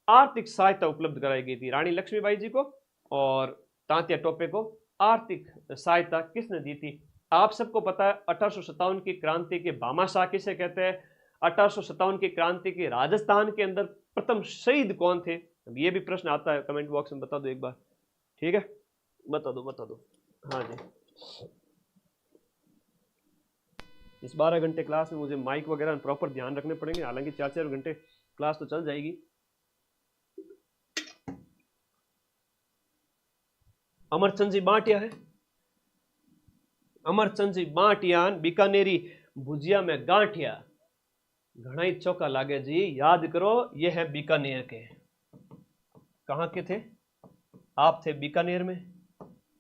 आर्थिक सहायता उपलब्ध कराई गई थी? रानी लक्ष्मीबाई जी को और तांत्या टोपे को आर्थिक सहायता किसने दी थी? आप सबको पता है 1857 की क्रांति के भामाशाह किसे कहते हैं? 1857 की क्रांति के राजस्थान के अंदर प्रथम शहीद कौन थे? अब ये भी प्रश्न आता है, कमेंट बॉक्स में बता दो एक बार, ठीक है, बता दो। हाँ जी, इस 12 घंटे क्लास में मुझे माइक वगैरह प्रॉपर ध्यान रखने पड़ेंगे, हालांकि 4-4 घंटे क्लास तो चल जाएगी। अमरचंद जी बांटिया है, अमरचंद जी बांटियान बीकानेरी भुजिया में गांठिया, घना ही चौका लागे जी, याद करो ये है बीकानेर के। कहाँ के थे आप? थे बीकानेर में,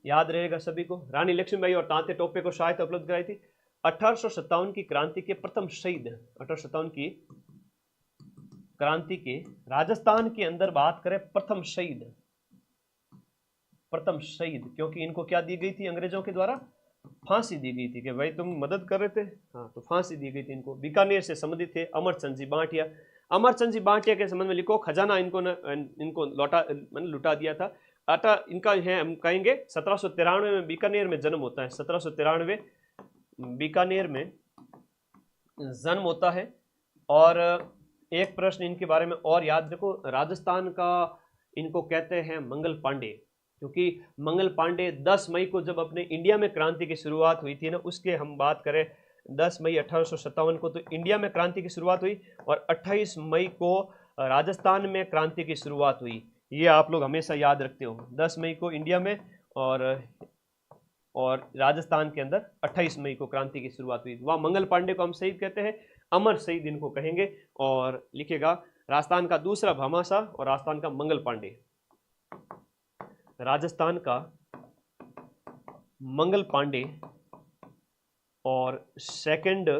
याद रहेगा सभी को। रानी लक्ष्मीबाई और तांत्या टोपे को सहायता उपलब्ध कराई थी। 1857 की क्रांति के प्रथम शहीद, 1857 की क्रांति के राजस्थान के अंदर बात करें, प्रथम शहीद, क्योंकि इनको क्या दी गई थी अंग्रेजों के द्वारा? फांसी दी गई थी कि भाई तुम मदद कर रहे थे, हाँ, तो फांसी दी गई थी इनको। बीकानेर से संबंधित थे अमरचंद जी बांटिया। अमरचंद जी बांटिया के संबंध में लिखो, खजाना इनको लुटा दिया था। इनका है, हम कहेंगे 1793 में बीकानेर में जन्म होता है, 1793 बीकानेर में जन्म होता है। और एक प्रश्न इनके बारे में और याद रखो, राजस्थान का इनको कहते हैं मंगल पांडे, क्योंकि मंगल पांडे 10 मई को जब अपने इंडिया में क्रांति की शुरुआत हुई थी ना, उसके हम बात करें 10 मई 1857 को तो इंडिया में क्रांति की शुरुआत हुई, और 28 मई को राजस्थान में क्रांति की शुरुआत हुई। ये आप लोग हमेशा याद रखते हो, 10 मई को इंडिया में और राजस्थान के अंदर 28 मई को क्रांति की शुरुआत हुई। वहाँ मंगल पांडे को हम शहीद कहते हैं, अमर शहीद इनको कहेंगे। और लिखेगा राजस्थान का दूसरा भामाशाह और राजस्थान का मंगल पांडे, राजस्थान का मंगल पांडे और सेकंड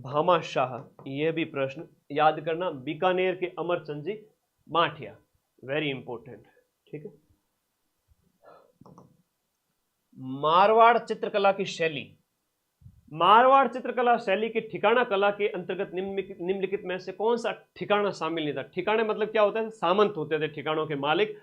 भामाशाह। यह भी प्रश्न याद करना, बीकानेर के अमरचंद जी बांटिया, वेरी इंपॉर्टेंट, ठीक है। मारवाड़ चित्रकला की शैली, मारवाड़ चित्रकला शैली की ठिकाना कला के अंतर्गत निम्नलिखित में से कौन सा ठिकाना शामिल नहीं था? ठिकाने मतलब क्या होता है? सामंत होते थे ठिकानों के मालिक।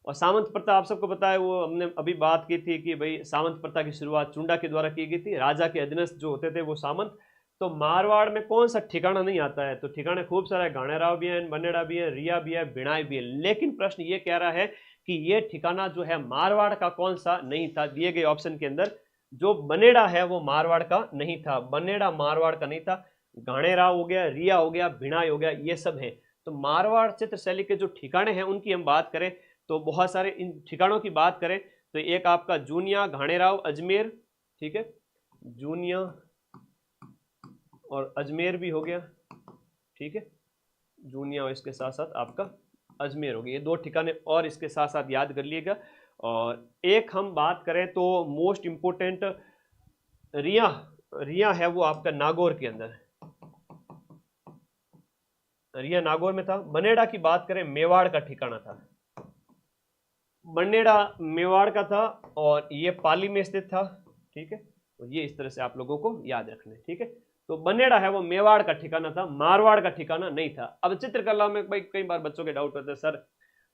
और सामंत प्रथा आप सबको पता है, वो हमने अभी बात की थी कि भाई सामंत प्रथा की शुरुआत चुंडा के द्वारा की गई थी, राजा के अधीनस्थ जो होते थे वो सामंत। तो मारवाड़ में कौन सा ठिकाना नहीं आता है? तो ठिकाने खूब सारे, घाणेराव भी है, बनेड़ा भी है, रिया भी है, बिणाई भी है। लेकिन प्रश्न ये कह रहा है कि ये ठिकाना जो है मारवाड़ का कौन सा नहीं था? दिए गए ऑप्शन के अंदर जो बनेड़ा है वो मारवाड़ का नहीं था, बनेड़ा मारवाड़ का नहीं था। घाणेराव हो गया, रिया हो गया, बिणाई हो गया, ये सब है। तो मारवाड़ चित्र शैली के जो ठिकाने हैं उनकी हम बात करें तो बहुत सारे इन ठिकानों की बात करें तो एक आपका जूनिया, घाणेराव, अजमेर, ठीक है, जूनिया और अजमेर भी हो गया, ठीक है, जूनिया और इसके साथ साथ आपका अजमेर हो गया। ये दो ठिकाने और इसके साथ साथ याद कर लीजिएगा। और एक हम बात करें तो मोस्ट इंपोर्टेंट रिया, रिया है वो आपका नागौर के अंदर, रिया नागौर में था। बनेड़ा की बात करें मेवाड़ का ठिकाना था, बनेड़ा मेवाड़ का था और ये पाली में स्थित था, ठीक है। तो ये इस तरह से आप लोगों को याद रखना है, ठीक है। तो बनेड़ा है वो मेवाड़ का ठिकाना था, मारवाड़ का ठिकाना नहीं था। अब चित्रकला में भाई कई बार बच्चों के डाउट होते हैं, सर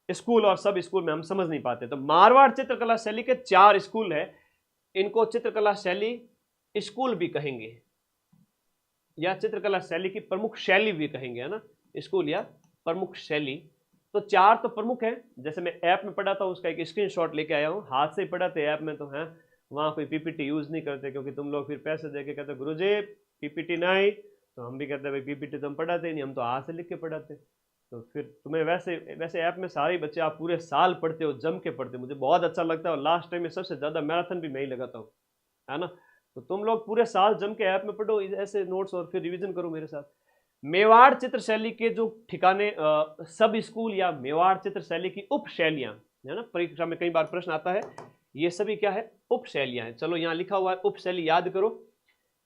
स्कूल और सब स्कूल में हम समझ नहीं पाते। तो मारवाड़ चित्रकला शैली के 4 स्कूल है, इनको चित्रकला शैली स्कूल भी कहेंगे या चित्रकला शैली की प्रमुख शैली भी कहेंगे, है ना, स्कूल या प्रमुख शैली। तो 4 तो प्रमुख है, जैसे मैं ऐप में पढ़ा था उसका एक स्क्रीनशॉट लेके आया हूँ, हाथ से पढ़ा था ऐप में तो है, वहाँ कोई पीपीटी यूज नहीं करते क्योंकि तुम लोग फिर पैसे देके कहते गुरुजी पीपीटी नहीं, तो हम भी कहते भाई पीपीटी तो हम पढ़ाते ही नहीं, हम तो हाथ से लिख के पढ़ाते। तो फिर तुम्हें वैसे ऐप में सारे बच्चे आप पूरे साल पढ़ते हो, जम के पढ़ते हो, मुझे बहुत अच्छा लगता है। और लास्ट टाइम में सबसे ज़्यादा मैराथन भी मैं ही लगाता हूँ, है ना। तो तुम लोग पूरे साल जम के ऐप में पढ़ो ऐसे नोट्स और फिर रिवीजन करो मेरे साथ। मेवाड़ चित्र शैली के जो ठिकाने सब स्कूल या मेवाड़ चित्र शैली की उप शैलियाँ, है ना, परीक्षा में कई बार प्रश्न आता है, ये सभी क्या है? उप शैलियाँ हैं। चलो यहाँ लिखा हुआ है उप शैली, याद करो।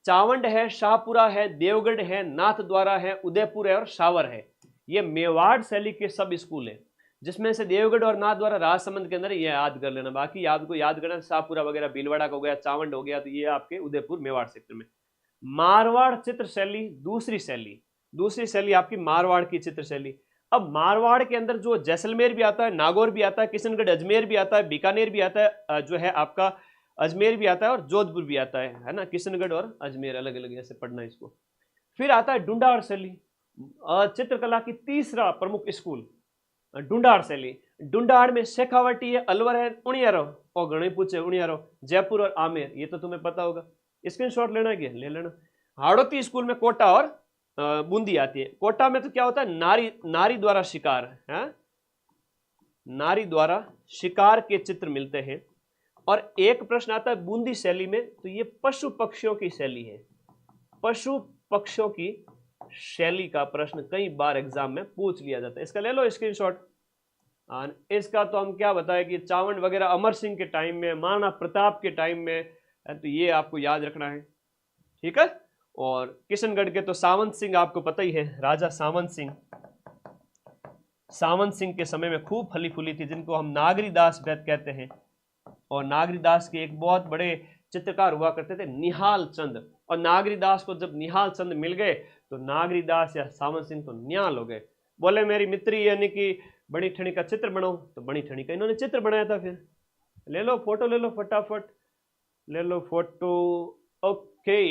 चावंड है, शाहपुरा है, देवगढ़ है, नाथद्वारा है, उदयपुर है और शावर है। ये मेवाड़ शैली के सब स्कूल है, जिसमें से देवगढ़ और नाथद्वारा राजसमंद के अंदर, ये याद कर लेना। बाकी आपको याद करना शाहपुरा वगैरह भीलवाड़ा का हो गया, चावंड हो गया, तो ये आपके उदयपुर मेवाड़ सेक्टर में। मारवाड़ चित्र शैली दूसरी शैली, दूसरी शैली आपकी मारवाड़ की चित्र शैली। अब मारवाड़ के अंदर जो जैसलमेर भी आता है, नागौर भी आता है, किशनगढ़ अजमेर भी आता है, बीकानेर भी आता है, जो है आपका अजमेर भी आता है और जोधपुर भी आता है ना, किशनगढ़ और अजमेर अलग अलग ऐसे पढ़ना इसको। फिर आता है डुंडार शैली, चित्रकला की तीसरा प्रमुख स्कूल डुंडार शैली। डुंडार में शेखावटी है, अलवर है, उणियारो और घणे पूछे उणियारो, जयपुर और आमेर, ये तो तुम्हें पता होगा, स्क्रीनशॉट लेना है, ले लेना। हाड़ौती स्कूल में कोटा और बूंदी आती है। कोटा में तो क्या होता है, नारी द्वारा शिकार है, नारी द्वारा शिकार के चित्र मिलते हैं। और एक प्रश्न आता है बूंदी शैली में, तो ये पशु पक्षियों की शैली है, पशु पक्षियों की शैली का प्रश्न कई बार एग्जाम में पूछ लिया जाता है। इसका ले लो स्क्रीनशॉट। इसका तो हम क्या बताएं कि चावंड वगैरह अमर सिंह के टाइम में, महाराणा प्रताप के टाइम में, तो ये आपको याद रखना है, ठीक है। और किशनगढ़ के तो सावंत सिंह आपको पता ही है, राजा सावंत सिंह के समय में खूब फली फूली थी, जिनको हम नागरीदास वैद्य कहते हैं। और नागरीदास के एक बहुत बड़े चित्रकार हुआ करते थे निहाल चंद, और नागरीदास को जब निहाल चंद मिल गए तो नागरीदास या सावंत सिंह तो न्याल हो गए, बोले मेरी मित्री यानी कि बड़ी ठणी का चित्र बनाओ, तो बड़ी ठणी का इन्होंने चित्र बनाया था। फिर ले लो फोटो, ले लो फटाफट, ले लो फोटो। ओके,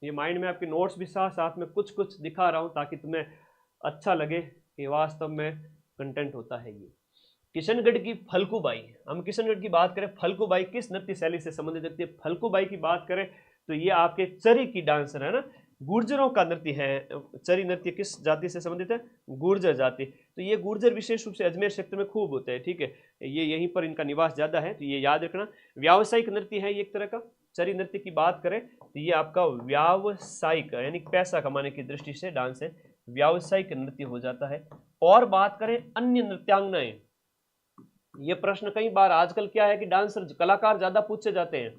ये माइंड में आपके नोट्स भी साथ साथ में कुछ कुछ दिखा रहा हूं ताकि तुम्हें अच्छा लगे कि वास्तव में कंटेंट होता है। ये किशनगढ़ की फल्गुबाई, हम किशनगढ़ की बात करें, फल्गुबाई किस नृत्य शैली से संबंधित रखती है? फल्गुबाई की बात करें तो ये आपके चरी की डांसर है ना, गुर्जरों का नृत्य है। चरी नृत्य किस जाति से संबंधित है? गुर्जर जाति। तो ये गुर्जर विशेष रूप से अजमेर क्षेत्र में खूब होते हैं, ठीक है, ये यहीं पर इनका निवास ज्यादा है, तो ये याद रखना। व्यावसायिक नृत्य है ये एक तरह का। चरी नृत्य की बात करें तो ये आपका व्यावसायिक यानी पैसा कमाने की दृष्टि से डांस है, व्यावसायिक नृत्य हो जाता है। और बात करें अन्य नृत्यांगनाएं, ये प्रश्न कई बार आजकल क्या है कि डांसर कलाकार ज्यादा पूछे जाते हैं।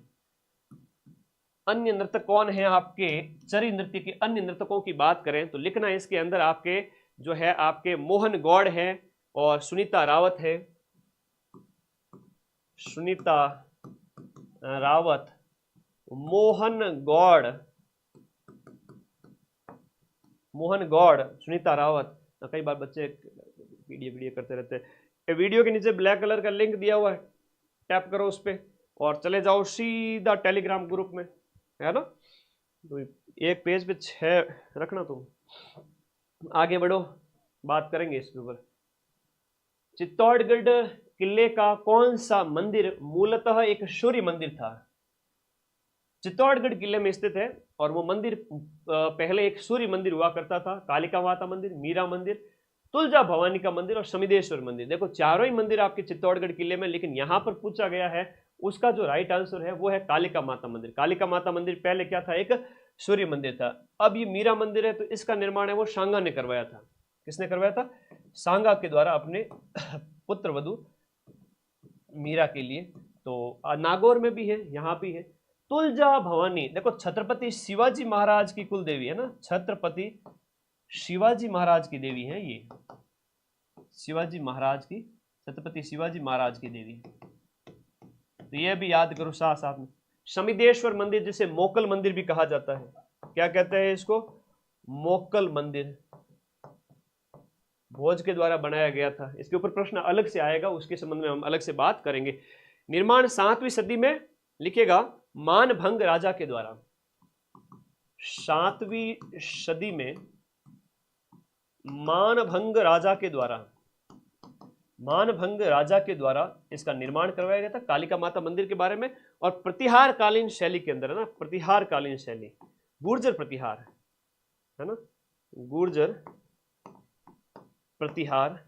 अन्य नृतक कौन है आपके? चरी नृत्य के अन्य नृतकों की बात करें तो लिखना है इसके अंदर आपके जो है आपके मोहन गौड़ है और सुनीता रावत है, सुनीता रावत, मोहन गौड़, सुनीता रावत। कई बार बच्चे वीडियो करते रहते हैं। वीडियो के नीचे ब्लैक कलर का लिंक दिया हुआ है, टैप करो उस पर और चले जाओ सीधा टेलीग्राम ग्रुप में, है ना। तो एक पेज पे 6 रखना, तुम आगे बढ़ो, बात करेंगे इसके ऊपर। चित्तौड़गढ़ किले का कौन सा मंदिर मूलतः एक सूर्य मंदिर था? चित्तौड़गढ़ किले में स्थित है और वो मंदिर पहले एक सूर्य मंदिर हुआ करता था। कालिका माता मंदिर, मीरा मंदिर, तुलजा भवानी का मंदिर और शमिदेश्वर मंदिर। देखो चारों ही मंदिर आपके चित्तौड़गढ़ किले में, लेकिन यहां पर पूछा गया है उसका जो राइट आंसर है वो है कालिका माता मंदिर। कालिका माता मंदिर पहले क्या था? एक सूर्य मंदिर था। अब ये मीरा मंदिर है तो इसका निर्माण है वो सांगा ने करवाया था। किसने करवाया था? सांगा के द्वारा अपने पुत्र वधु मीरा के लिए। तो नागौर में भी है, यहाँ भी है। तुलजा भवानी, देखो छत्रपति शिवाजी महाराज की कुल देवी है ना, छत्रपति शिवाजी महाराज की देवी है ये, शिवाजी महाराज की, छत्रपति शिवाजी महाराज की देवी। तो ये भी याद करो साथ साथ में। शमिदेश्वर मंदिर जिसे मोकल मंदिर भी कहा जाता है, क्या कहते हैं इसको? मोकल मंदिर, भोज के द्वारा बनाया गया था। इसके ऊपर प्रश्न अलग से आएगा, उसके संबंध में हम अलग से बात करेंगे। निर्माण 7वीं सदी में, लिखेगा मानभंग राजा के द्वारा। 7वीं सदी में मानभंग राजा के द्वारा, मानभंग राजा के द्वारा इसका निर्माण करवाया गया था। कालिका माता मंदिर के बारे में। और प्रतिहार कालीन शैली के अंदर है ना, प्रतिहार कालीन शैली, गुर्जर प्रतिहार है ना, गुर्जर प्रतिहार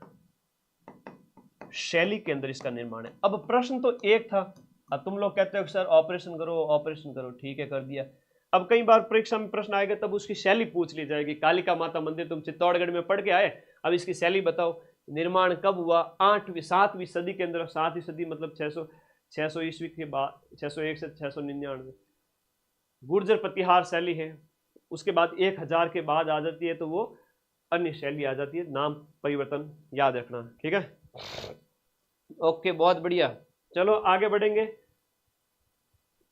शैली के अंदर इसका निर्माण है। अब प्रश्न तो एक था, अब तुम लोग कहते हो सर ऑपरेशन करो, ऑपरेशन करो, ठीक है कर दिया। अब कई बार परीक्षा में प्रश्न आएगा तब उसकी शैली पूछ ली जाएगी। कालिका माता मंदिर तुम चित्तौड़गढ़ में पढ़ के आए, अब इसकी शैली बताओ, निर्माण कब हुआ? 7वीं सदी के अंदर। 7वीं सदी मतलब 600 ईस्वी के बाद, 601 से 699। गुर्जर प्रतिहार शैली है। उसके बाद 1000 के बाद आ जाती है तो वो अन्य शैली आ जाती है, नाम परिवर्तन याद रखना, ठीक है। ओके, बहुत बढ़िया, चलो आगे बढ़ेंगे।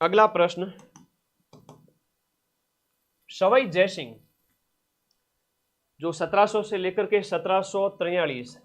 अगला प्रश्न, सवाई जयसिंह जो 1700 से लेकर के 1743